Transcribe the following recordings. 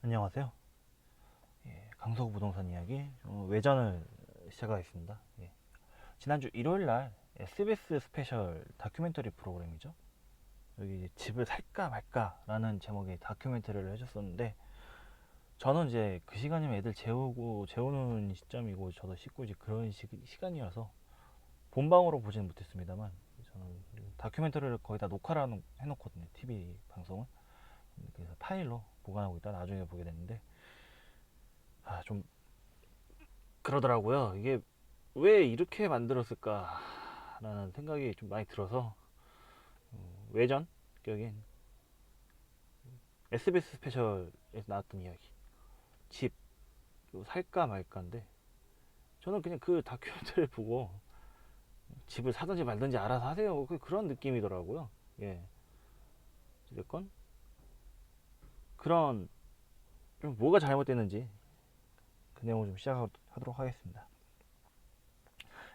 안녕하세요. 강서구 부동산 이야기 외전을 시작하겠습니다. 지난주 일요일 날 SBS 스페셜 다큐멘터리 프로그램이죠. 여기 이제 집을 살까 말까라는 제목의 다큐멘터리를 해줬었는데, 저는 이제 그 시간이면 애들 재우는 시점이고 저도 씻고 이제 그런 시간이어서 본방으로 보지는 못했습니다만, 저는 다큐멘터리를 거의 다 녹화를 해놓거든요. TV 방송을. 그래서 파일로 보관하고 있다 나중에 보게 됐는데, 좀 그러더라고요. 이게 왜 이렇게 만들었을까라는 생각이 좀 많이 들어서, 외전 격인 SBS 스페셜에서 나왔던 이야기, 집 살까 말까인데, 저는 그냥 그 다큐멘터리를 보고 집을 사든지 말든지 알아서 하세요, 그런 느낌이더라고요. 예, 어쨌건 그런, 좀 뭐가 잘못됐는지 그 내용을 좀 시작하도록 하겠습니다.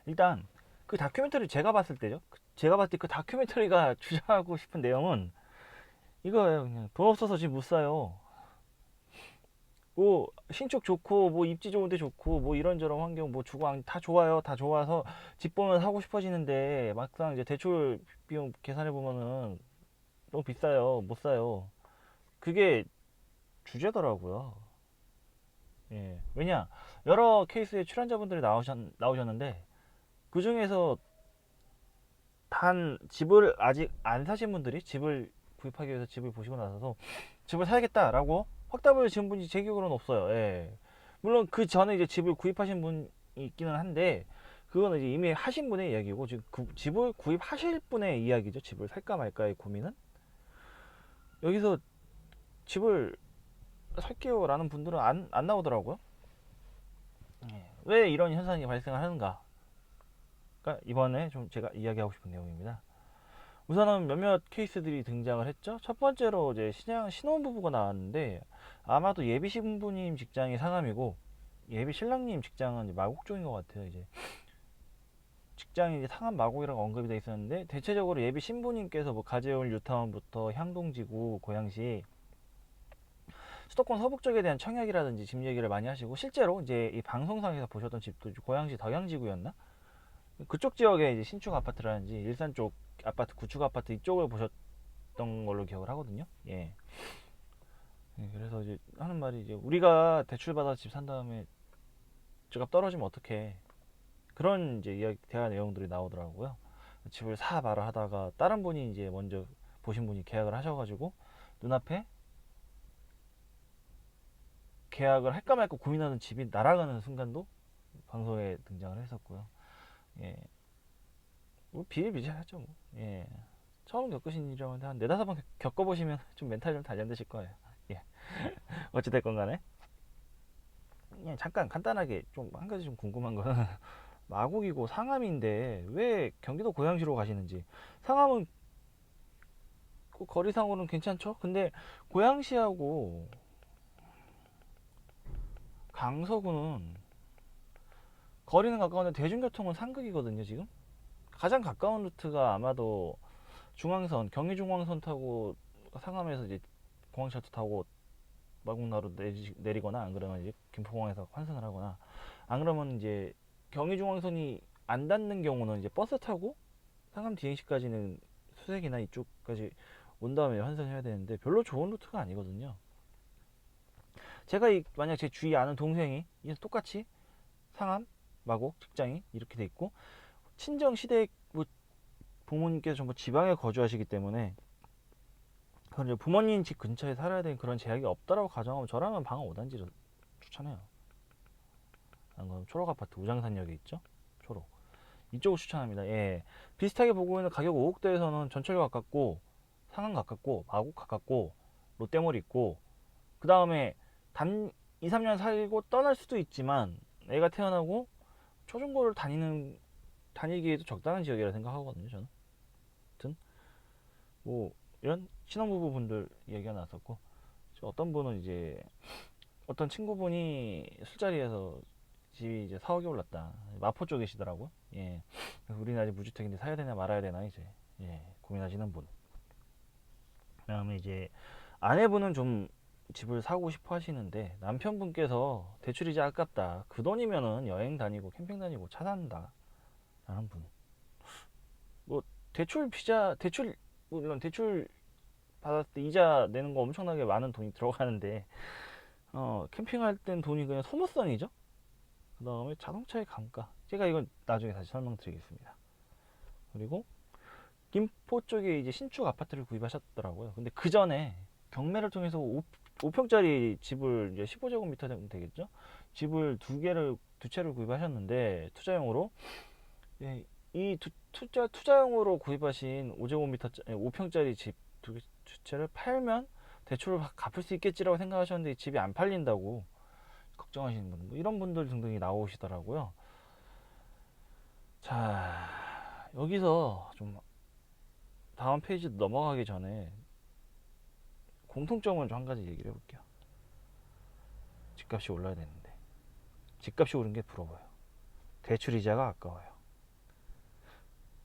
일단 그 다큐멘터리 제가 봤을 때죠. 제가 봤을 때 그 다큐멘터리가 주장하고 싶은 내용은 이거예요. 그냥 돈 없어서 집 못 사요. 뭐 신축 좋고 뭐 입지 좋은데 좋고 뭐 이런저런 환경 뭐 주거 다 좋아요. 다 좋아서 집 보면 사고 싶어지는데, 막상 이제 대출 비용 계산해 보면은 너무 비싸요. 못 사요. 그게 주제더라고요. 예. 왜냐, 여러 케이스의 출연자분들이 나오셨는데, 그 중에서 단 집을 아직 안 사신 분들이 집을 구입하기 위해서 집을 보시고 나서서 집을 사야겠다라고 확답을 지은 분이 제 기억으로는 없어요. 예. 물론 그 전에 이제 집을 구입하신 분이 있기는 한데, 그거는 이제 이미 하신 분의 이야기고, 지금 집을 구입하실 분의 이야기죠. 집을 살까 말까의 고민은. 여기서 집을 살게요 라는 분들은 안 나오더라고요. 예. 왜 이런 현상이 발생을 하는가, 가 이번에 좀 제가 이야기하고 싶은 내용입니다. 우선은 몇몇 케이스들이 등장을 했죠. 첫 번째로 이제 신혼부부가 나왔는데, 아마도 예비 신부님 직장이 상암이고 예비 신랑님 직장은 이제 마곡 쪽인 것 같아요. 이제 직장이 이제 상암 마곡이라고 언급이 돼 있었는데, 대체적으로 예비 신부님께서 뭐 가재울 뉴타운부터 향동지구 고양시 수도권 서북 쪽에 대한 청약이라든지 집 얘기를 많이 하시고, 실제로 이제 이 방송상에서 보셨던 집도 고양시 덕양지구였나, 그쪽 지역에 이제 신축 아파트라든지 일산 쪽 아파트, 구축 아파트 이쪽을 보셨던 걸로 기억을 하거든요. 예. 그래서 이제 하는 말이, 이제 우리가 대출 받아 집 산 다음에 집값 떨어지면 어떡해, 그런 이제 이야기 대화 내용들이 나오더라고요. 집을 사 말아 하다가 다른 분이 이제 먼저 보신 분이 계약을 하셔가지고 눈앞에 계약을 할까 말까 고민하는 집이 날아가는 순간도 방송에 등장을 했었고요. 예, 뭐 비일비재하죠. 뭐. 예, 처음 겪으신 일이라면 한 네다섯 번 겪어보시면 좀 멘탈 좀 단련되실 거예요. 예, 어찌됐건 간에, 예, 잠깐 간단하게 좀 한 가지 좀 궁금한 거는 마곡이고 상암인데 왜 경기도 고양시로 가시는지. 상암은 그 거리상으로는 괜찮죠? 근데 고양시하고 강서구는 거리는 가까운데 대중교통은 상극이거든요. 지금 가장 가까운 루트가 아마도 중앙선, 경의중앙선 타고 상암에서 이제 공항철도 타고 마곡나루 내리거나, 안 그러면 이제 김포공항에서 환승을 하거나, 안 그러면 이제 경의중앙선이 안 닿는 경우는 이제 버스 타고 상암 DMC까지는 수색이나 이쪽까지 온 다음에 환승해야 되는데, 별로 좋은 루트가 아니거든요. 제가 만약 제 주위 아는 동생이 똑같이 상암, 마곡 직장이 이렇게 돼 있고, 친정 시댁 뭐 부모님께서 전부 지방에 거주하시기 때문에 그런 부모님 집 근처에 살아야 되는 그런 제약이 없다라고 가정하면, 저라면 방어 5단지를 추천해요. 안 그러면 초록 아파트 우장산역에 있죠. 초록 이쪽을 추천합니다. 예, 비슷하게 보고 있는 가격 5억대에서는 전철역 가깝고 상암 가깝고 마곡 가깝고 롯데몰 있고, 그 다음에 단 2, 3년 살고 떠날 수도 있지만 애가 태어나고 초중고를 다니기에도 적당한 지역이라 생각하거든요. 저는. 아무튼 뭐 이런 신혼부부분들 얘기가 나왔었고, 어떤 분은 이제 어떤 친구분이 술자리에서 집이 이제 4억이 올랐다, 마포 쪽이시더라고요. 예. 그래서 우리는 아직 무주택인데 사야 되나 말아야 되나 이제, 예, 고민하시는 분. 그다음에 이제 아내분은 좀 집을 사고 싶어 하시는데 남편분께서 대출이자 아깝다. 그 돈이면은 여행 다니고 캠핑 다니고 차 산다. 라는 분. 뭐 대출 물론 대출 받았을 때 이자 내는 거 엄청나게 많은 돈이 들어가는데 캠핑할 땐 돈이 그냥 소모성이죠. 그 다음에 자동차의 감가. 제가 이건 나중에 다시 설명드리겠습니다. 그리고 김포 쪽에 이제 신축 아파트를 구입하셨더라고요. 근데 그 전에 경매를 통해서 5평짜리 집을 이제 15제곱미터 정도 되겠죠? 집을 두 채를 구입하셨는데 투자용으로 예, 이 투자용으로 구입하신 5제곱미터 5평짜리 집 두 채를 팔면 대출을 갚을 수 있겠지라고 생각하셨는데 집이 안 팔린다고 걱정하시는 분, 뭐 이런 분들 등등이 나오시더라고요. 자, 여기서 좀 다음 페이지 넘어가기 전에 공통점을 좀 한 가지 얘기를 해볼게요. 집값이 올라야 되는데 집값이 오른 게 부러워요. 대출 이자가 아까워요.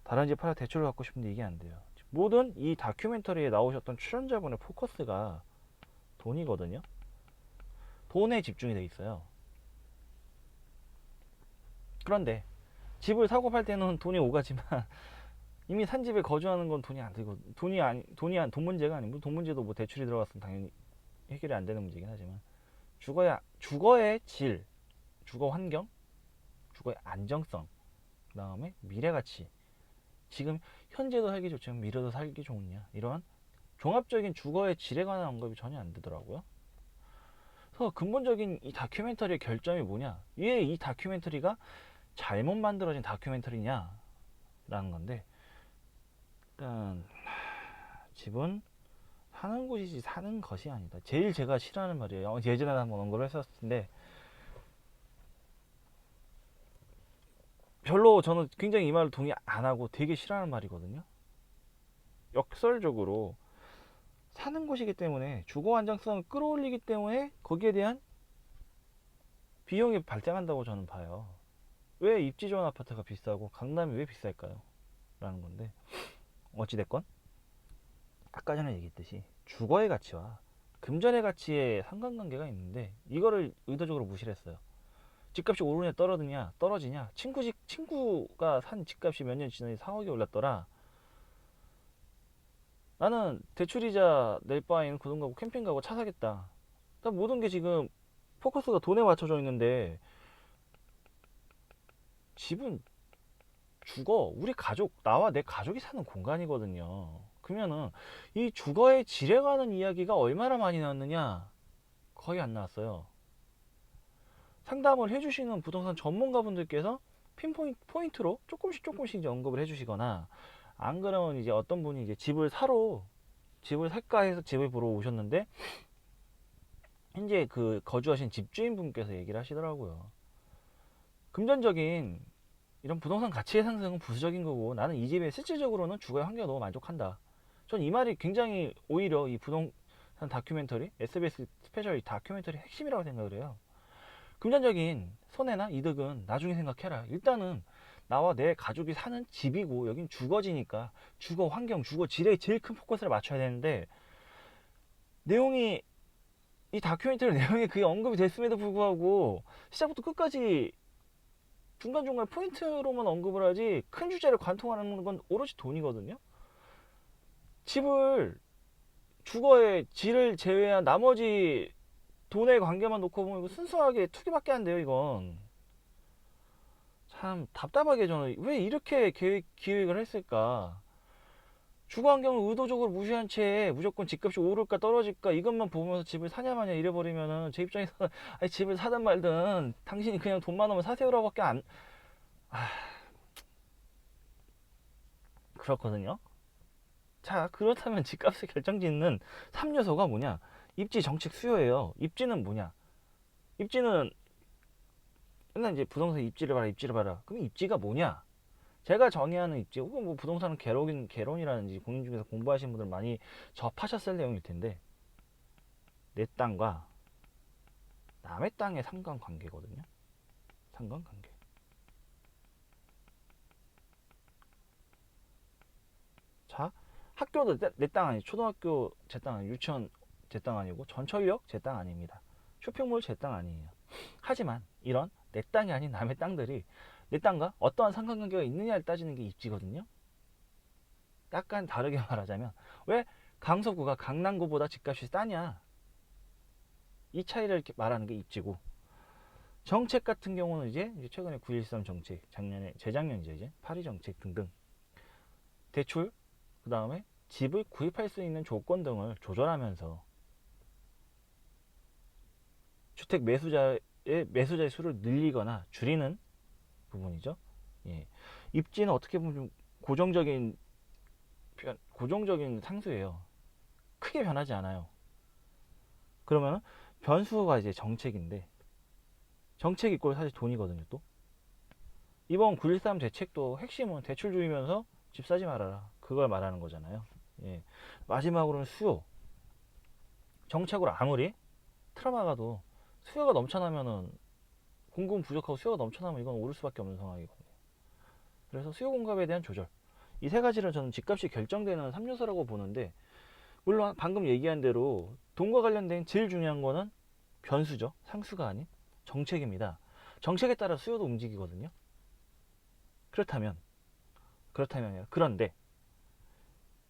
다른 집 팔아 대출을 받고 싶은데 이게 안 돼요. 모든 이 다큐멘터리에 나오셨던 출연자분의 포커스가 돈이거든요. 돈에 집중이 돼 있어요. 그런데 집을 사고 팔 때는 돈이 오가지만 이미 산 집에 거주하는 건 돈이 안 들고 돈 문제가 아니고 돈 문제도 뭐 대출이 들어갔으면 당연히 해결이 안 되는 문제긴 하지만 주거의 질, 주거 환경, 주거의 안정성, 그다음에 미래 가치. 지금 현재도 살기 좋지만 미래도 살기 좋으냐 이런 종합적인 주거의 질에 관한 언급이 전혀 안 되더라고요. 그래서 근본적인 이 다큐멘터리의 결점이 뭐냐? 왜 이 다큐멘터리가 잘못 만들어진 다큐멘터리냐라는 건데, 일단 집은 사는 곳이지 사는 것이 아니다. 제일 제가 싫어하는 말이에요. 예전에 한번 언급을 했었을 텐데 별로 저는 굉장히 이 말을 동의 안 하고 되게 싫어하는 말이거든요. 역설적으로 사는 곳이기 때문에 주거 안정성을 끌어올리기 때문에 거기에 대한 비용이 발생한다고 저는 봐요. 왜 입지 좋은 아파트가 비싸고 강남이 왜 비쌀까요? 라는 건데 어찌됐건 아까 전에 얘기했듯이 주거의 가치와 금전의 가치에 상관관계가 있는데 이거를 의도적으로 무시를 했어요. 집값이 오르냐 떨어지냐 친구가 산 집값이 몇 년 지나니 4억이 올랐더라. 나는 대출이자 낼 바에는 그 돈 가고 캠핑 가고 차 사겠다. 그러니까 모든 게 지금 포커스가 돈에 맞춰져 있는데 집은 우리 가족, 나와 내 가족이 사는 공간이거든요. 그러면은 이 주거의 질에 관한 이야기가 얼마나 많이 나왔느냐? 거의 안 나왔어요. 상담을 해주시는 부동산 전문가분들께서 포인트로 조금씩 이제 언급을 해주시거나 안 그러면 이제 어떤 분이 이제 집을 살까 해서 집을 보러 오셨는데 현재 그 거주하신 집주인분께서 얘기를 하시더라고요. 금전적인 이런 부동산 가치의 상승은 부수적인 거고 나는 이 집에 실질적으로는 주거의 환경에 너무 만족한다. 전 이 말이 굉장히 오히려 이 부동산 다큐멘터리, SBS 스페셜 다큐멘터리 핵심이라고 생각을 해요. 금전적인 손해나 이득은 나중에 생각해라. 일단은 나와 내 가족이 사는 집이고 여긴 주거지니까 주거 환경, 주거 질에 제일 큰 포커스를 맞춰야 되는데 내용이 이 다큐멘터리 내용이 그게 언급이 됐음에도 불구하고 시작부터 끝까지 중간중간 포인트로만 언급을 하지 큰 주제를 관통하는 건 오로지 돈이거든요. 집을 주거의 질을 제외한 나머지 돈의 관계만 놓고 보면 이거 순수하게 투기밖에 안 돼요. 이건 참 답답하게 저는 왜 이렇게 기획을 했을까. 주거 환경을 의도적으로 무시한 채 무조건 집값이 오를까 떨어질까 이것만 보면서 집을 사냐 마냐 이래버리면은 제 입장에서는 아니, 집을 사든 말든 당신이 그냥 돈만 오면 사세요라고밖에 안 그렇거든요. 자, 그렇다면 집값을 결정짓는 3요소가 뭐냐? 입지, 정책, 수요예요. 입지는 뭐냐? 입지는 맨날 이제 부동산 입지를 봐라. 그럼 입지가 뭐냐? 제가 정의하는 입지, 혹은 뭐 부동산은 개론이라든지 공인 중개사 공부하신 분들 많이 접하셨을 내용일 텐데, 내 땅과 남의 땅의 상관관계거든요. 상관관계. 자, 학교도 내 땅 아니, 초등학교 제 땅 아니, 유치원 제 땅 아니고 전철역 제 땅 아닙니다. 쇼핑몰 제 땅 아니에요. 하지만 이런 내 땅이 아닌 남의 땅들이 내 땅과 어떠한 상관관계가 있느냐를 따지는 게 입지거든요. 약간 다르게 말하자면 왜 강서구가 강남구보다 집값이 싸냐, 이 차이를 이렇게 말하는 게 입지고, 정책 같은 경우는 이제 최근에 9.13 정책, 작년에 재작년이죠, 이제 파리 정책 등등 대출, 그 다음에 집을 구입할 수 있는 조건 등을 조절하면서 주택 매수자의 수를 늘리거나 줄이는 부분이죠. 예. 입지는 어떻게 보면 좀 고정적인 상수예요. 크게 변하지 않아요. 그러면 변수가 이제 정책인데, 정책 이꼴 사실 돈이거든요. 또 이번 9.13 대책도 핵심은 대출 줄이면서 집 사지 말아라, 그걸 말하는 거잖아요. 예. 마지막으로는 수요. 정책으로 아무리 트라마가도 수요가 넘쳐나면은, 공급은 부족하고 수요가 넘쳐나면 이건 오를 수밖에 없는 상황이거든요. 그래서 수요 공급에 대한 조절, 이 세 가지를 저는 집값이 결정되는 3요소라고 보는데, 물론 방금 얘기한 대로 돈과 관련된 제일 중요한 거는 변수죠. 상수가 아닌 정책입니다. 정책에 따라 수요도 움직이거든요. 그렇다면 그런데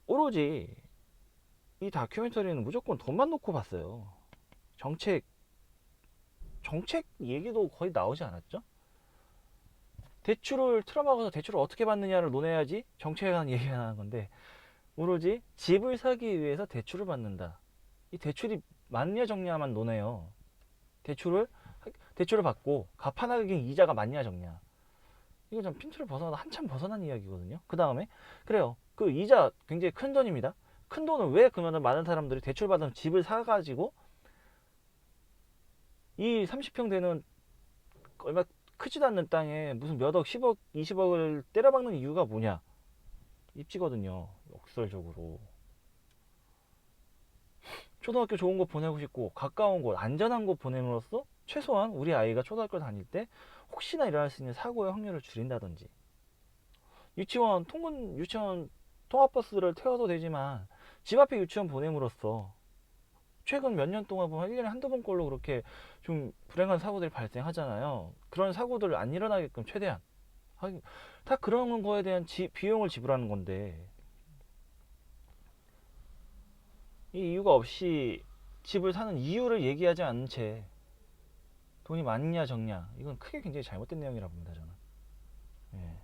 오로지 이 다큐멘터리는 무조건 돈만 놓고 봤어요. 정책 얘기도 거의 나오지 않았죠? 대출을 틀어막아서 대출을 어떻게 받느냐를 논해야지 정책에 관한 얘기가 나는 건데, 오로지 집을 사기 위해서 대출을 받는다, 이 대출이 맞냐 적냐만 논해요. 대출을 받고 갚아나가긴 이자가 맞냐 적냐, 이거 좀 핀트를 벗어나다 한참 벗어난 이야기거든요. 그 다음에 그래요, 그 이자 굉장히 큰 돈입니다. 큰 돈을 왜 그러면 많은 사람들이 대출 받은 집을 사가지고 이 30평 되는 얼마 크지도 않는 땅에 무슨 몇 억, 10억, 20억을 때려박는 이유가 뭐냐? 입지거든요. 역설적으로. 초등학교 좋은 곳 보내고 싶고 가까운 곳, 안전한 곳 보냄으로써 최소한 우리 아이가 초등학교 다닐 때 혹시나 일어날 수 있는 사고의 확률을 줄인다든지, 유치원 통학버스를 태워도 되지만 집 앞에 유치원 보냄으로써 최근 몇 년 동안 보면 1년에 한두 번꼴로 그렇게 좀 불행한 사고들이 발생하잖아요. 그런 사고들 안 일어나게끔 최대한 다 그런 거에 대한 비용을 지불하는 건데, 이 이유가 없이 집을 사는 이유를 얘기하지 않은 채 돈이 많냐 적냐, 이건 크게 굉장히 잘못된 내용이라고 봅니다, 저는. 예.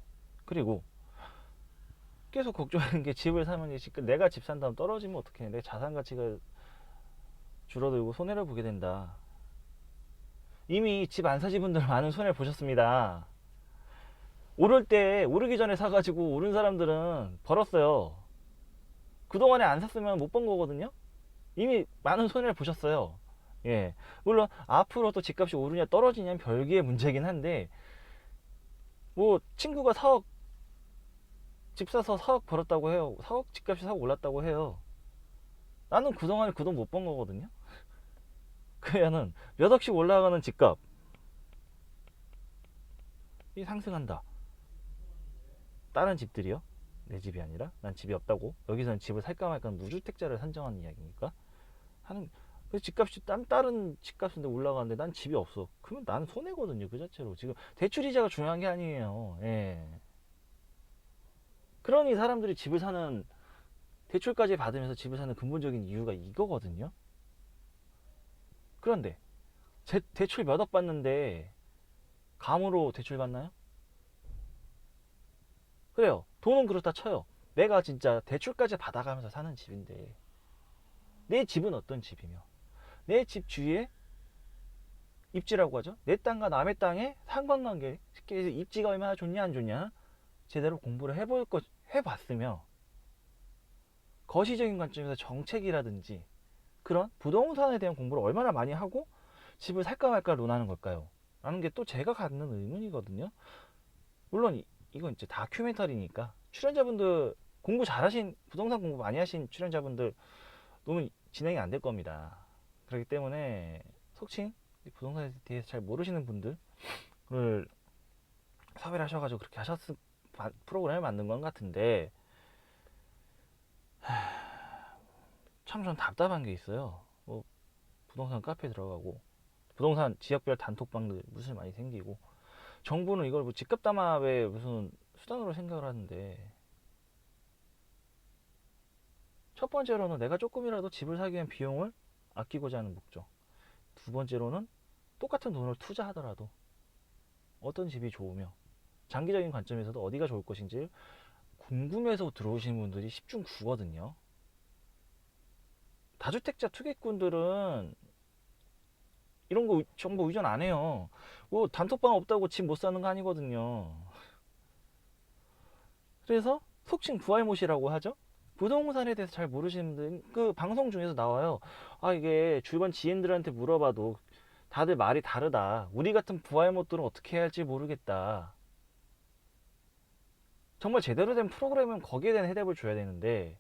그리고 계속 걱정하는 게, 집을 사면 내가 집 산 다음 떨어지면 어떡해, 내 자산 가치가 줄어들고 손해를 보게 된다. 이미 집 안 사신 분들 많은 손해를 보셨습니다. 오르기 전에 사가지고 오른 사람들은 벌었어요. 그동안에 안 샀으면 못 번 거거든요. 이미 많은 손해를 보셨어요. 예. 물론 앞으로 또 집값이 오르냐 떨어지냐는 별개의 문제긴 한데, 뭐 친구가 4억 집 사서 4억 벌었다고 해요. 4억 집값이 4억 올랐다고 해요. 나는 그동안에 그 돈 못 번 거거든요. 그러면은 몇 억씩 올라가는 집값이 상승한다. 다른 집들이요? 내 집이 아니라 난 집이 없다고 여기서는 집을 살까 말까 무주택자를 산정하는 이야기니까 하는. 그 집값이 다른 집값인데 올라가는데 난 집이 없어, 그러면 나는 손해거든요, 그 자체로. 지금 대출 이자가 중요한 게 아니에요. 예. 그러니 사람들이 대출까지 받으면서 집을 사는 근본적인 이유가 이거거든요. 그런데 대출 몇 억 받는데 감으로 대출 받나요? 그래요. 돈은 그렇다 쳐요. 내가 진짜 대출까지 받아가면서 사는 집인데, 내 집은 어떤 집이며, 내 집 주위에 입지라고 하죠. 내 땅과 남의 땅의 상관관계, 쉽게 해서 입지가 얼마나 좋냐 안 좋냐 제대로 공부를 해봤으며, 거시적인 관점에서 정책이라든지 그런 부동산에 대한 공부를 얼마나 많이 하고 집을 살까 말까 논하는 걸까요? 라는 게 또 제가 갖는 의문이거든요. 물론 이건 이제 다큐멘터리니까 출연자분들 부동산 공부 많이 하신 출연자분들 너무 진행이 안 될 겁니다. 그렇기 때문에 속칭 부동산에 대해서 잘 모르시는 분들을 섭외를 하셔가지고 그렇게 프로그램을 만든 건 같은데, 참 전 답답한 게 있어요. 부동산 카페 들어가고 부동산 지역별 단톡방들 무슨 많이 생기고 정부는 이걸 뭐 집값 담합의 무슨 수단으로 생각을 하는데 첫 번째로는 내가 조금이라도 집을 사기 위한 비용을 아끼고자 하는 목적. 두 번째로는 똑같은 돈을 투자하더라도 어떤 집이 좋으며 장기적인 관점에서도 어디가 좋을 것인지 궁금해서 들어오시는 분들이 10중 9거든요. 다주택자 투기꾼들은 이런 거 정보 의존 안 해요. 뭐 단톡방 없다고 집 못 사는 거 아니거든요. 그래서 속칭 부활못이라고 하죠. 부동산에 대해서 잘 모르시는 분들 그 방송 중에서 나와요. 아 이게 주변 지인들한테 물어봐도 다들 말이 다르다. 우리 같은 부활못들은 어떻게 해야 할지 모르겠다. 정말 제대로 된 프로그램은 거기에 대한 해답을 줘야 되는데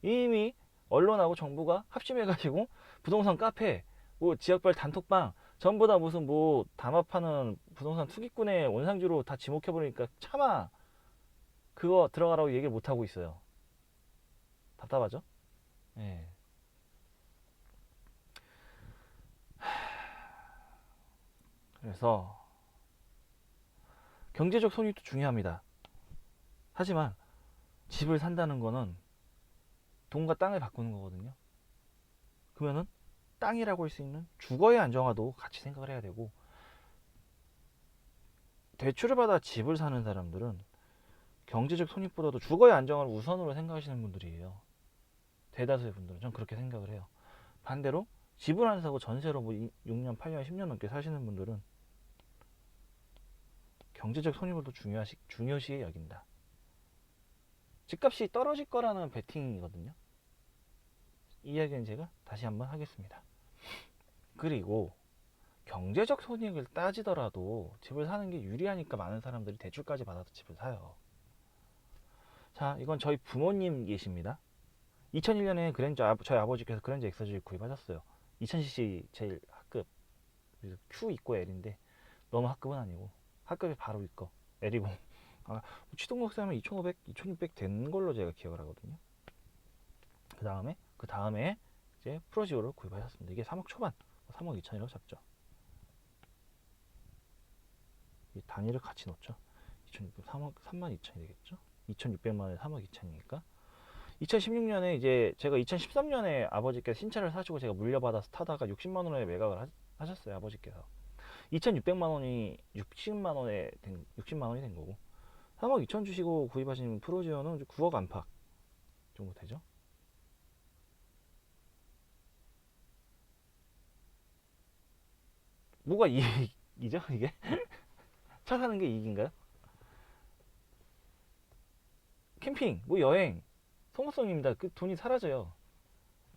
이미 언론하고 정부가 합심해가지고 부동산 카페, 뭐 지역별 단톡방 전부 다 무슨 뭐 담합하는 부동산 투기꾼의 원상지로 다 지목해버리니까 차마 그거 들어가라고 얘기를 못하고 있어요. 답답하죠? 예. 그래서 경제적 손익도 중요합니다. 하지만 집을 산다는 거는 돈과 땅을 바꾸는 거거든요. 그러면은 땅이라고 할 수 있는 주거의 안정화도 같이 생각을 해야 되고 대출을 받아 집을 사는 사람들은 경제적 손익보다도 주거의 안정화를 우선으로 생각하시는 분들이에요. 대다수의 분들은 전 그렇게 생각을 해요. 반대로 집을 안 사고 전세로 뭐 6년, 8년, 10년 넘게 사시는 분들은 경제적 손익을 더 중요시 여긴다. 집값이 떨어질 거라는 베팅이거든요. 이 이야기는 제가 다시 한번 하겠습니다. 그리고 경제적 손익을 따지더라도 집을 사는 게 유리하니까 많은 사람들이 대출까지 받아서 집을 사요. 자, 이건 저희 부모님 계십니다. 2001년에 저희 아버지께서 그랜저 엑서즈를 구입하셨어요. 2000cc 제일 하급 Q 있고 L인데 너무 하급은 아니고 하급이 바로 있고 L이고 취등록세 하면 2500, 2600 된 걸로 제가 기억을 하거든요. 그 다음에 이제 프로지오를 구입하셨습니다. 이게 3억 초반, 3억 2천이라고 잡죠. 이 단위를 같이 넣죠. 2600, 3억 3만 2천이 되겠죠. 2600만에 3억 2천이니까 2016년에 이제 제가 2013년에 아버지께서 신차를 사시고 제가 물려받아서 타다가 60만 원에 매각을 하셨어요. 아버지께서 2,600만 원이 60만 원이 된 거고 3억 2천 주시고 구입하신 프로지오는 9억 안팎 정도 되죠. 뭐가 이익이죠 이게? 차 사는 게 이익인가요? 캠핑, 뭐 여행, 소모성입니다. 그 돈이 사라져요.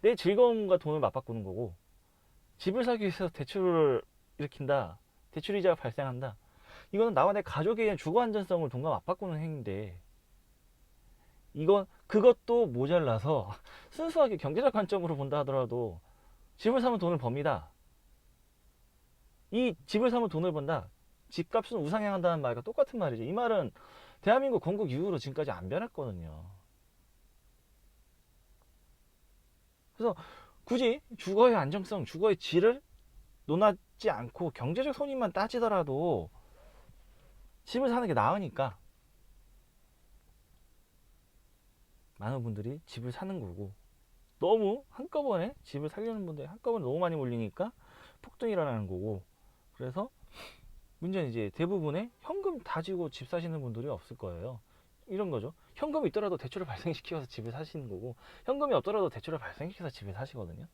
내 즐거움과 돈을 맞바꾸는 거고 집을 사기 위해서 대출을 일으킨다. 대출이자가 발생한다. 이거는 나와 내 가족에 대한 주거 안전성을 돈과 맞바꾸는 행위인데 이건 그것도 모자라서 순수하게 경제적 관점으로 본다 하더라도 집을 사면 돈을 법니다. 이 집을 사면 돈을 번다. 집값은 우상향한다는 말과 똑같은 말이죠. 이 말은 대한민국 건국 이후로 지금까지 안 변했거든요. 그래서 굳이 주거의 안정성, 주거의 질을 논하지 않고 경제적 손익만 따지더라도 집을 사는 게 나으니까 많은 분들이 집을 사는 거고 너무 한꺼번에 집을 살려는 분들이 한꺼번에 너무 많이 몰리니까 폭등이 일어나는 거고 그래서 문제는 이제 대부분의 현금 다지고 집 사시는 분들이 없을 거예요. 이런 거죠. 현금이 있더라도 대출을 발생시켜서 집을 사시는 거고 현금이 없더라도 대출을 발생시켜서 집을 사시거든요.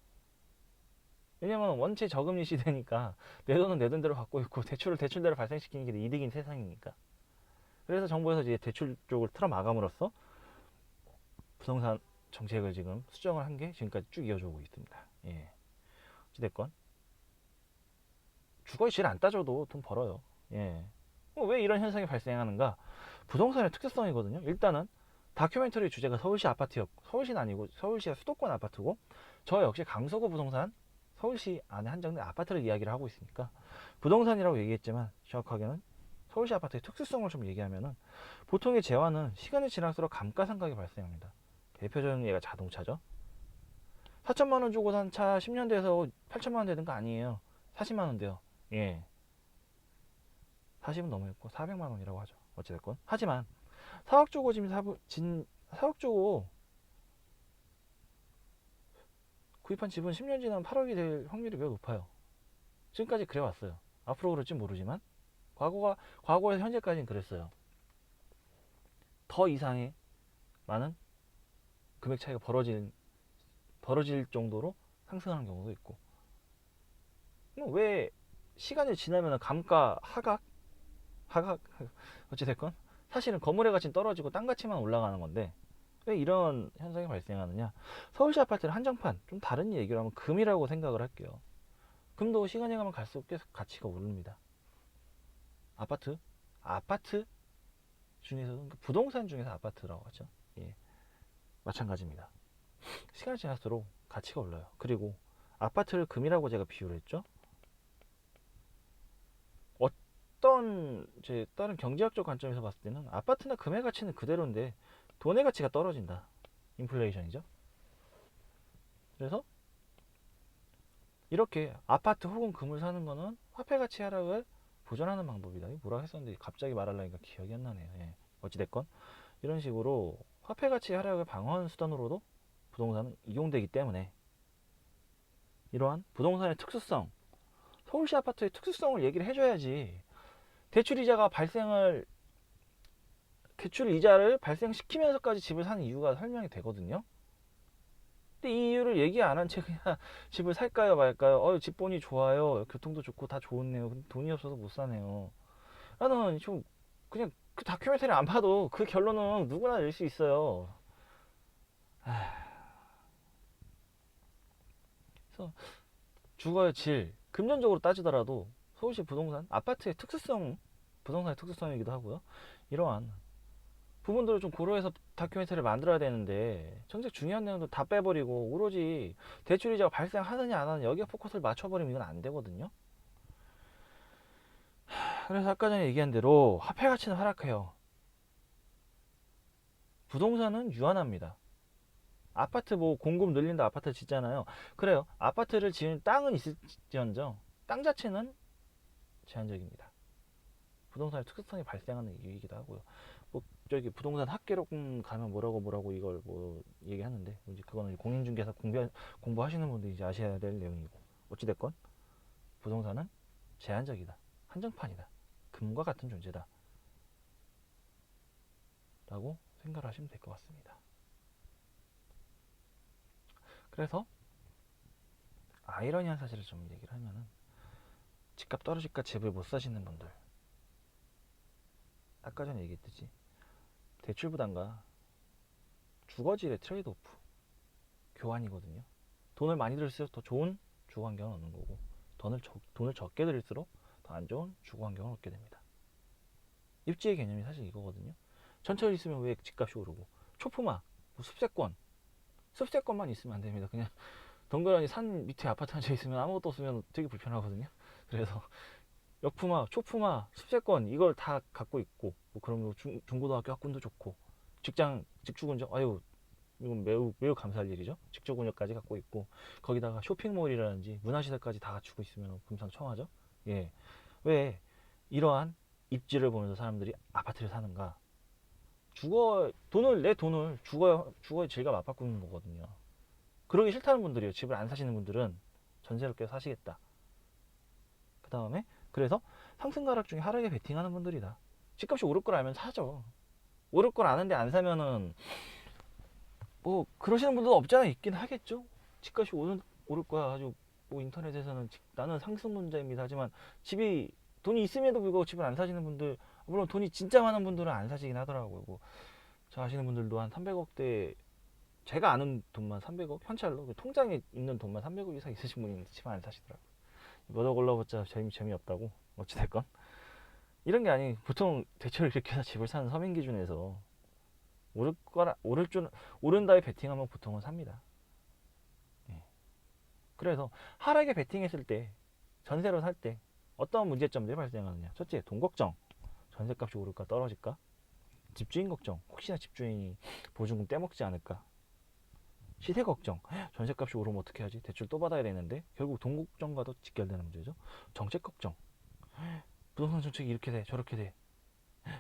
왜냐면 원체 저금리 시대니까 내 돈은 내 돈대로 갖고 있고 대출을 대출대로 발생시키는 게 이득인 세상이니까. 그래서 정부에서 이제 대출 쪽을 틀어 마감으로써 부동산 정책을 지금 수정을 한 게 지금까지 쭉 이어져 오고 있습니다. 예. 어찌됐건 주거의 질 안 따져도 돈 벌어요. 예. 왜 이런 현상이 발생하는가? 부동산의 특수성이거든요. 일단은 다큐멘터리 주제가 서울시 아파트였고 서울시는 아니고 서울시의 수도권 아파트고 저 역시 강서구 부동산 서울시 안에 한정된 아파트를 이야기를 하고 있으니까 부동산이라고 얘기했지만 정확하게는 서울시 아파트의 특수성을 좀 얘기하면은 보통의 재화는 시간이 지날수록 감가상각이 발생합니다. 대표적인 예가 자동차죠. 4천만 원 주고 산 차 10년 돼서 8천만 원 되는 거 아니에요. 40만 원 돼요. 예. 40은 넘어있고 400만 원이라고 하죠. 어찌됐건. 하지만 4억 주고 지금 4억 주고 구입한 집은 10년 지나면 8억이 될 확률이 매우 높아요. 지금까지 그래 왔어요. 앞으로 그럴지 모르지만 과거에서 현재까지는 그랬어요. 더 이상의 많은 금액 차이가 벌어질 정도로 상승하는 경우도 있고. 왜 시간이 지나면 감가 하각 어찌됐건 사실은 건물의 가치는 떨어지고 땅 가치만 올라가는 건데 왜 이런 현상이 발생하느냐. 서울시 아파트는 한정판, 좀 다른 얘기로 하면 금이라고 생각을 할게요. 금도 시간이 가면 갈수록 계속 가치가 오릅니다. 아파트 중에서도 부동산 중에서 아파트라고 하죠. 예, 마찬가지입니다. 시간이 지날수록 가치가 올라요. 그리고 아파트를 금이라고 제가 비유를 했죠. 어떤 다른 경제학적 관점에서 봤을 때는 아파트나 금의 가치는 그대로인데 돈의 가치가 떨어진다. 인플레이션이죠. 그래서 이렇게 아파트 혹은 금을 사는 거는 화폐 가치 하락을 보전하는 방법이다. 뭐라 했었는데 갑자기 말하려니까 기억이 안 나네요. 예. 어찌됐건 이런 식으로 화폐 가치 하락을 방어하는 수단으로도 부동산은 이용되기 때문에 이러한 부동산의 특수성, 서울시 아파트의 특수성을 얘기를 해줘야지 대출 이자를 발생시키면서까지 집을 사는 이유가 설명이 되거든요. 근데 이 이유를 얘기 안 한 채 그냥 집을 살까요 말까요? 집보니 좋아요. 교통도 좋고 다 좋네요. 근데 돈이 없어서 못 사네요. 나는 좀 그냥 그 다큐멘터리 안 봐도 그 결론은 누구나 낼 수 있어요. 그래서 주거의 질, 금전적으로 따지더라도 서울시 부동산의 부동산의 특수성이기도 하고요. 이러한 부분들을 좀 고려해서 다큐멘터리를 만들어야 되는데 정작 중요한 내용도 다 빼버리고 오로지 대출이자가 발생하느냐 안 하느냐 여기에 포커스를 맞춰버리면 이건 안 되거든요. 그래서 아까 전에 얘기한 대로 화폐 가치는 하락해요. 부동산은 유한합니다. 아파트 공급 늘린다 아파트 짓잖아요. 그래요. 아파트를 지은 땅은 있을지언정 땅 자체는 제한적입니다. 부동산의 특수성이 발생하는 이유이기도 하고요. 저기 부동산 학계론 가면 뭐라고 이걸 얘기하는데 이제 그거는 공인중개사 공부하시는 분들이 이제 아셔야 될 내용이고 어찌됐건 부동산은 제한적이다. 한정판이다. 금과 같은 존재다. 라고 생각을 하시면 될 것 같습니다. 그래서 아이러니한 사실을 좀 얘기를 하면은 집값 떨어질까 집을 못 사시는 분들 아까 전에 얘기했듯이 대출 부담과 주거질의 트레이드오프 교환이거든요. 돈을 많이 들일수록 더 좋은 주거 환경을 얻는 거고 돈을 적게 들일수록 더 안 좋은 주거 환경을 얻게 됩니다. 입지의 개념이 사실 이거거든요. 전철 있으면 왜 집값이 오르고 초품화, 숲세권만 있으면 안 됩니다. 그냥 덩그러니 산 밑에 아파트 한 채 있으면 아무것도 없으면 되게 불편하거든요. 그래서 역품화, 초품화, 숲세권 이걸 다 갖고 있고 그러면 중고등학교 학군도 좋고 직축운전 이건 매우 감사할 일이죠. 직접운영까지 갖고 있고 거기다가 쇼핑몰이라든지 문화시설까지 다 갖추고 있으면 금상첨화죠. 예, 왜 이러한 입지를 보면서 사람들이 아파트를 사는가? 내 돈을 주거의 질과 맞바꾸는 거거든요. 그러기 싫다는 분들이요. 집을 안 사시는 분들은 전세로 껴 사시겠다. 그 다음에 그래서 상승과 하락 중에 하락에 베팅하는 분들이다. 집값이 오를 걸 알면 사죠. 오를 걸 아는데 안 사면은 그러시는 분들도 없지 않아 있긴 하겠죠. 집값이 오를 거야 가지고 인터넷에서는 나는 상승론자입니다 하지만 돈이 있음에도 불구하고 집을 안 사시는 분들, 물론 돈이 진짜 많은 분들은 안 사시긴 하더라고요. 저 아시는 분들도 한 300억대, 제가 아는 돈만 300억 현찰로 통장에 있는 돈만 300억 이상 있으신 분이 있는데 집을 안 사시더라고요. 몇억 올라봤자 재미없다고. 어찌됐건 이런 게 아니, 보통 대출을 일으켜서 집을 사는 서민 기준에서 오른다에 베팅하면 보통은 삽니다. 예. 그래서 하락에 베팅했을 때, 전세로 살 때 어떤 문제점들이 발생하느냐. 첫째, 돈 걱정. 전세값이 오를까 떨어질까. 집주인 걱정. 혹시나 집주인이 보증금 떼먹지 않을까. 시세 걱정. 전셋값이 오르면 어떻게 하지? 대출 또 받아야 되는데 결국 돈 걱정과도 직결되는 문제죠. 정책 걱정. 부동산 정책이 이렇게 돼 저렇게 돼.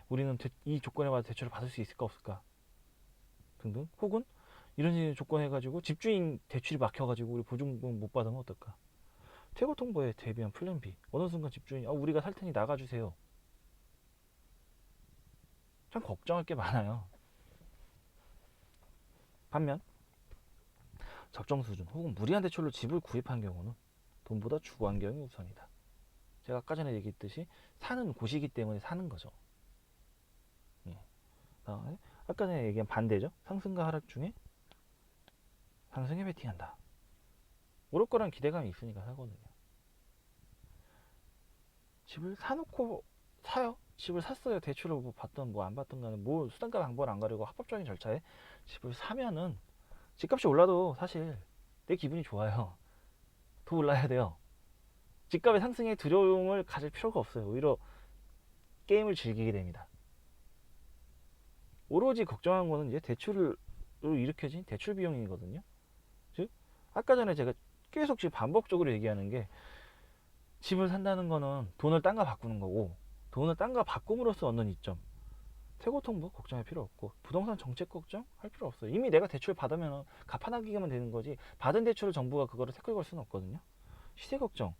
우리는 이 조건에 맞아 대출을 받을 수 있을까 없을까 등등. 혹은 이런 조건 해가지고 집주인 대출이 막혀가지고 우리 보증금 못 받으면 어떨까? 퇴거통보에 대비한 플랜 B. 어느 순간 집주인이 우리가 살 테니 나가주세요. 참 걱정할 게 많아요. 반면 적정 수준 혹은 무리한 대출로 집을 구입한 경우는 돈보다 주거 환경이 우선이다. 제가 아까 전에 얘기했듯이 사는 곳이기 때문에 사는 거죠. 예. 아까 전에 얘기한 반대죠. 상승과 하락 중에 상승에 베팅한다. 오를 거란 기대감이 있으니까 사거든요. 집을 사놓고 사요. 집을 샀어요. 대출을 뭐 받던 뭐 안 받던 간에 뭐 수단과 방법을 안 가리고 합법적인 절차에 집을 사면은 집값이 올라도 사실 내 기분이 좋아요. 더 올라야 돼요. 집값의 상승에 두려움을 가질 필요가 없어요. 오히려 게임을 즐기게 됩니다. 오로지 걱정한 거는 이제 대출로 일으켜진 대출 비용이거든요. 즉 아까 전에 제가 계속 지금 반복적으로 얘기하는 게 집을 산다는 거는 돈을 딴가 바꾸는 거고 돈을 딴가 바꿈으로써 얻는 이점. 퇴고통보 걱정할 필요 없고 부동산 정책 걱정할 필요 없어요. 이미 내가 대출 받으면 갚아나기만 되는 거지 받은 대출을 정부가 그거를 태클 걸 수는 없거든요. 시세 걱정.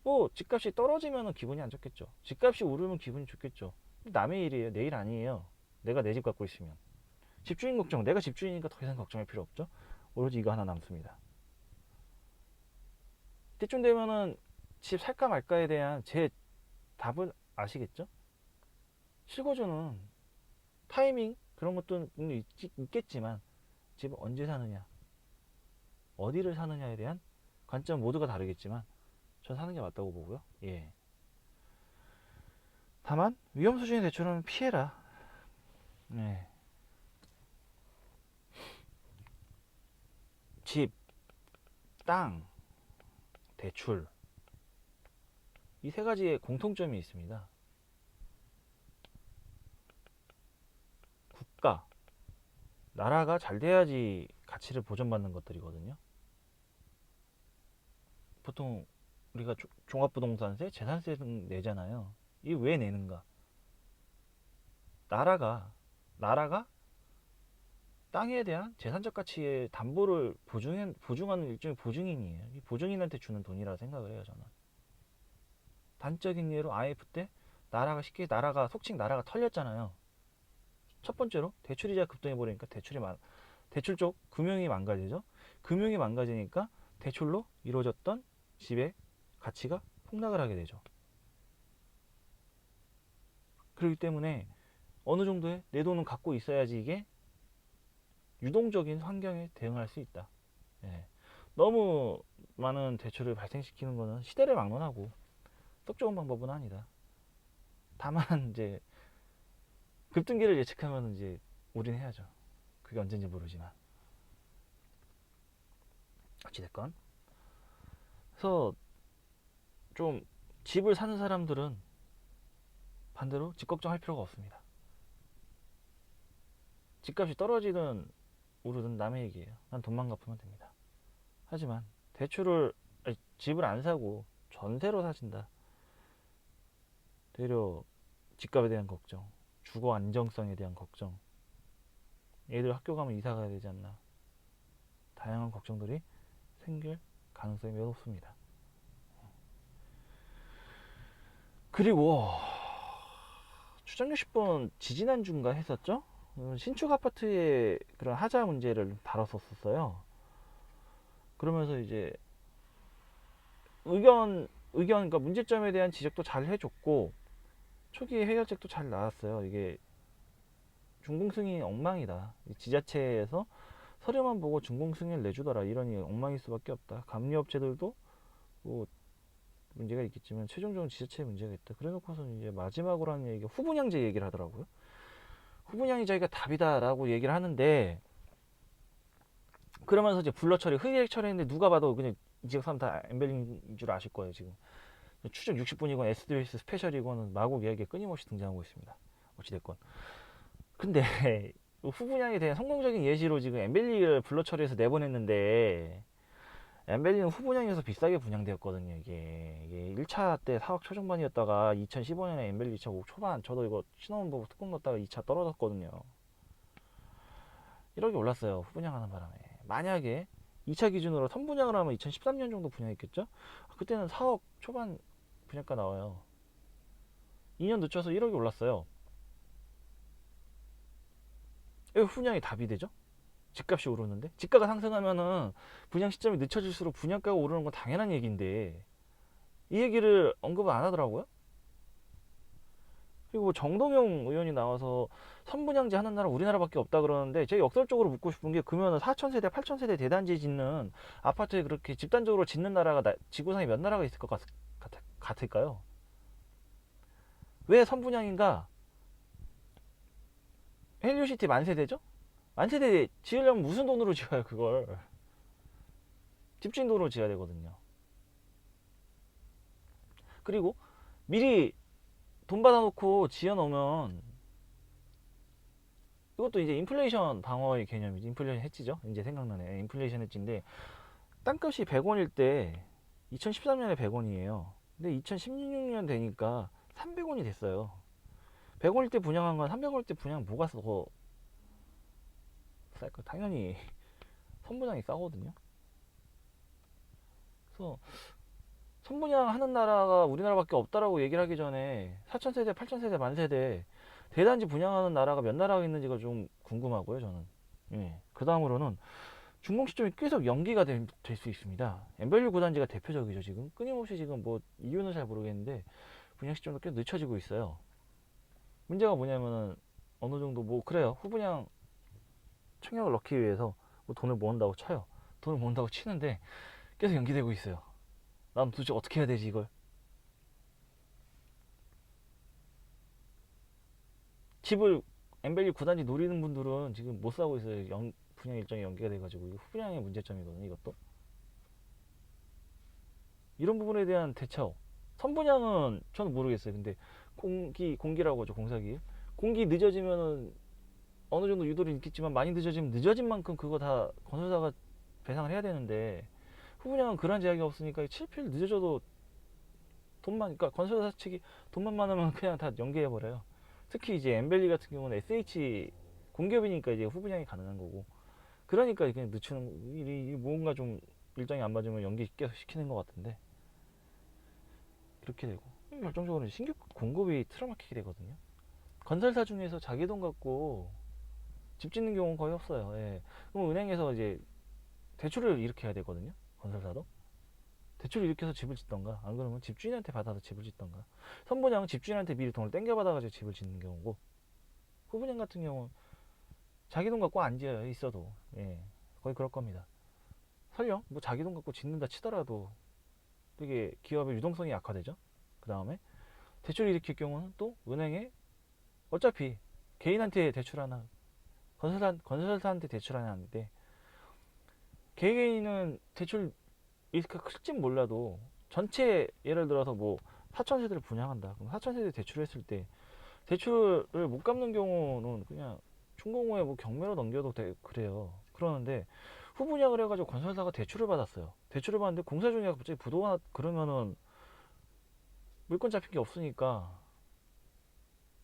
뭐 집값이 떨어지면 기분이 안 좋겠죠. 집값이 오르면 기분이 좋겠죠. 남의 일이에요. 내 일 아니에요. 내가 내 집 갖고 있으면. 집주인 걱정. 내가 집주인이니까 더 이상 걱정할 필요 없죠. 오로지 이거 하나 남습니다. 이때쯤 되면은 집 살까 말까에 대한 제 답을 아시겠죠? 실거주는 타이밍 그런 것도 있겠지만 집을 언제 사느냐 어디를 사느냐에 대한 관점 모두가 다르겠지만 전 사는 게 맞다고 보고요. 예. 다만 위험 수준의 대출은 피해라. 네. 집, 땅, 대출 이 세 가지의 공통점이 있습니다. 국가, 나라가 잘 돼야지 가치를 보존받는 것들이거든요. 보통 우리가 종합부동산세, 재산세 등 내잖아요. 이게 왜 내는가? 나라가 땅에 대한 재산적 가치의 담보를 보증하는 일종의 보증인이에요. 이 보증인한테 주는 돈이라 생각을 해요, 저는. 단적인 예로 IMF 때 나라가 속칭 나라가 털렸잖아요. 첫 번째로 대출이자 급등해 버리니까 대출 쪽 금융이 망가지죠. 금융이 망가지니까 대출로 이루어졌던 집의 가치가 폭락을 하게 되죠. 그렇기 때문에 어느 정도의 내 돈은 갖고 있어야지 이게 유동적인 환경에 대응할 수 있다. 예. 너무 많은 대출을 발생시키는 것은 시대를 막론하고 썩 좋은 방법은 아니다. 다만 이제 급등기를 예측하면 이제 올인해야죠. 그게 언젠지 모르지만 어찌됐건 그래서 좀 집을 사는 사람들은 반대로 집 걱정할 필요가 없습니다. 집값이 떨어지든 오르든 남의 얘기예요. 난 돈만 갚으면 됩니다. 하지만 집을 안 사고 전세로 사신다. 되려 집값에 대한 걱정, 주거 안정성에 대한 걱정, 애들 학교 가면 이사 가야 되지 않나. 다양한 걱정들이 생길 가능성이 매우 높습니다. 그리고 추정 60번 지지난주인가 했었죠? 신축 아파트의 그런 하자 문제를 다뤘었어요. 그러면서 이제 그러니까 문제점에 대한 지적도 잘 해줬고 초기 해결책도 잘 나왔어요. 이게 준공승이 엉망이다. 지자체에서 서류만 보고 준공승인을 내주더라. 이러니 엉망일 수밖에 없다. 감리업체들도 뭐 문제가 있겠지만 최종적으로 지자체에 문제가 있다. 그래놓고서는 이제 마지막으로 하는 얘기가 후분양제 얘기를 하더라고요. 후분양이 자기가 답이다라고 얘기를 하는데 그러면서 이제 불러 처리, 흑액 처리했는데 누가 봐도 그냥 이 지역 사람 다 엠벨링인 줄 아실 거예요 지금. 추적 60분이건 SDS 스페셜이건 마곡 이야기가 끊임없이 등장하고 있습니다. 어찌됐건. 근데 후분양에 대한 성공적인 예시로 지금 엠벨리를 블러 처리해서 내보냈는데, 엠벨리는 후분양에서 비싸게 분양되었거든요. 이게 1차 때 4억 초중반이었다가 2015년에 엠벨리 2차 5억 초반, 저도 이거 신호문 보고 특공 넣었다가 2차 떨어졌거든요. 1억이 올랐어요. 후분양하는 바람에. 만약에 2차 기준으로 선분양을 하면 2013년 정도 분양했겠죠? 그때는 4억 초반 분양가 나와요. 2년 늦춰서 1억이 올랐어요. 왜 후분양이 답이 되죠? 집값이 오르는데, 집가가 상승하면은 분양 시점이 늦춰질수록 분양가가 오르는 건 당연한 얘기인데 이 얘기를 언급을 안 하더라고요. 그리고 뭐 정동영 의원이 나와서 선분양제 하는 나라 우리나라밖에 없다 그러는데, 제가 역설적으로 묻고 싶은 게, 그러면 4,000세대 8,000세대 대단지 짓는 아파트에 그렇게 집단적으로 짓는 나라가 지구상에 몇 나라가 있을 것 같을까요? 왜 선분양인가? 헬리오시티 만세대죠? 만세대 지으려면 무슨 돈으로 지어요? 그걸 집주인 돈으로 지어야 되거든요. 그리고 미리 돈 받아놓고 지어놓으면, 이것도 이제 인플레이션 방어의 개념이지. 인플레이션 해지죠. 이제 생각나네. 인플레이션 해지인데, 땅값이 100원일 때 2013년에 100원이에요. 근데 2016년 되니까 300원이 됐어요. 100원일 때 분양한 건 300원일 때 분양 뭐가 더 쌀까? 당연히 선분양이 싸거든요. 그래서 선분양 하는 나라가 우리나라밖에 없다라고 얘기를 하기 전에 4,000세대, 8,000세대, 만세대 대단지 분양하는 나라가 몇 나라가 있는지가 좀 궁금하고요, 저는. 예. 그 다음으로는 준공 시점이 계속 연기가 될 수 있습니다. 엠벨리 고단지가 대표적이죠. 지금 끊임없이, 지금 뭐 이유는 잘 모르겠는데 분양 시점도 계속 늦춰지고 있어요. 문제가 뭐냐면은, 어느 정도 뭐 그래요, 후분양 청약을 넣기 위해서 뭐 돈을 모은다고 쳐요. 돈을 모은다고 치는데 계속 연기되고 있어요. 난 도대체 어떻게 해야 되지 이걸? 집을 엠벨리 9단지 노리는 분들은 지금 못 사고 있어요. 분양 일정이 연기가 돼가지고. 이거 후분양의 문제점이거든요, 이것도. 이런 부분에 대한 대처. 선분양은 저는 모르겠어요. 근데 공기라고 하죠, 공사기. 공기 늦어지면은 어느 정도 유도를 있겠지만, 많이 늦어지면 늦어진 만큼 그거 다 건설사가 배상을 해야 되는데, 후분양은 그런 제약이 없으니까 7필 늦어져도 돈만, 그러니까 건설사 측이 돈만 많으면 그냥 다 연계해 버려요. 특히 이제 엠벨리 같은 경우는 SH 공기업이니까 이제 후분양이 가능한 거고, 그러니까 그냥 늦추는 일이, 뭔가 좀 일정이 안 맞으면 연기 계속 시키는 것 같은데, 그렇게 되고 결정적으로 신규 공급이 틀어막히게 되거든요. 건설사 중에서 자기 돈 갖고 집 짓는 경우는 거의 없어요. 예. 그럼 은행에서 이제 대출을 일으켜야 되거든요. 건설사도 대출을 일으켜서 집을 짓던가, 안 그러면 집주인한테 받아서 집을 짓던가. 선분양은 집주인한테 미리 돈을 땡겨 받아가지고 집을 짓는 경우고, 후분양 같은 경우는 자기 돈 갖고 안 지어요. 있어도. 예, 거의 그럴 겁니다. 설령 뭐 자기 돈 갖고 짓는다 치더라도 되게 기업의 유동성이 약화되죠. 그 다음에 대출을 일으킬 경우는 또 은행에, 어차피 개인한테 대출하나 건설사한테 대출하나 하는데, 개인은 대출 리스크가 클진 몰라도 전체, 예를 들어서 뭐 4,000세대를 분양한다. 그럼 4,000세대 대출을 했을 때 대출을 못 갚는 경우는 그냥 준공 후에 뭐 경매로 넘겨도 그래요. 그러는데 후분양을 해가지고 건설사가 대출을 받았어요. 대출을 받는데 공사 중에 갑자기 부도가, 그러면은 물건 잡힌 게 없으니까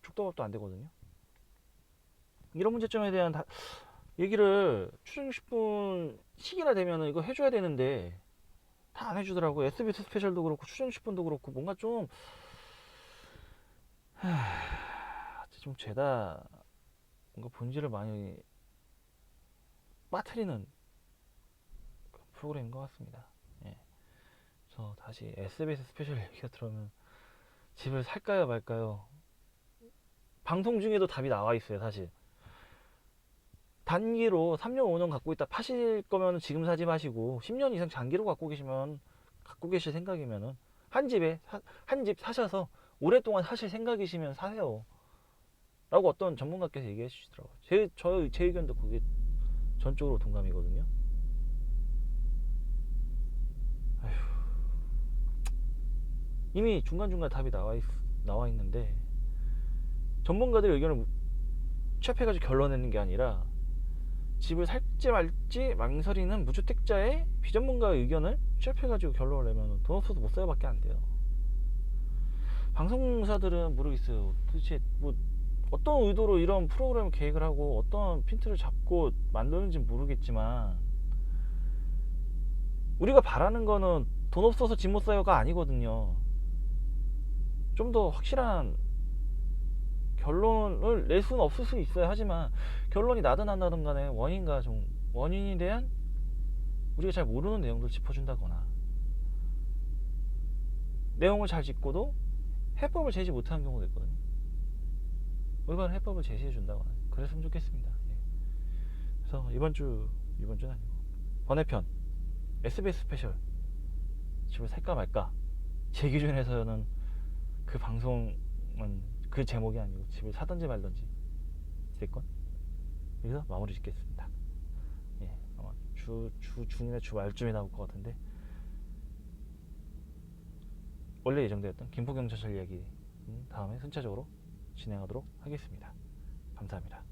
죽도 밥도 안 되거든요. 이런 문제점에 대한 얘기를 추정 60분 시기나 되면은 이거 해줘야 되는데 다 안 해주더라고. SBS 스페셜도 그렇고 추정 10분도 그렇고, 뭔가 좀 죄다 뭔가 본질을 많이 빠뜨리는 프로그램인 것 같습니다. 예. 그래서 다시 SBS 스페셜 얘기가 들어오면 집을 살까요 말까요? 방송 중에도 답이 나와 있어요. 사실 단기로 3년 5년 갖고 있다 파실 거면 지금 사지 마시고, 10년 이상 장기로 갖고 계실 생각이면은 한 집 사셔서 오랫동안 사실 생각이시면 사세요 라고 어떤 전문가께서 얘기해 주시더라고요. 제 의견도 그게 전적으로 동감이거든요. 아휴, 이미 중간중간 답이 나와 있는데 전문가들의 의견을 취합해가지고 결론 내는 게 아니라 집을 살지 말지 망설이는 무주택자의 비전문가의 의견을 취합해가지고 결론을 내면 돈 없어서 못 사요밖에 안 돼요. 방송사들은 모르겠어요. 도대체 뭐 어떤 의도로 이런 프로그램 계획을 하고 어떤 핀트를 잡고 만드는지 모르겠지만 우리가 바라는 거는 돈 없어서 집 못 사요가 아니거든요. 좀 더 확실한 결론을 낼 수는 없을 수 있어요. 하지만 결론이 나든 안 나든 간에 원인에 대한 우리가 잘 모르는 내용들을 짚어준다거나 내용을 잘 짚고도 해법을 제시 못하는 경우도 있거든요. 올바른 해법을 제시해 준다거나 그랬으면 좋겠습니다. 예. 그래서 이번주는 아니고 번외편 SBS 스페셜 집을 살까 말까, 제 기준에서는 그 방송은 그 제목이 아니고 집을 사든지 말든지 세건 여기서 마무리 짓겠습니다. 예, 아마 주 중이나 주 말쯤에 나올 것 같은데 원래 예정되었던 김포경찰서 이야기 다음에 순차적으로 진행하도록 하겠습니다. 감사합니다.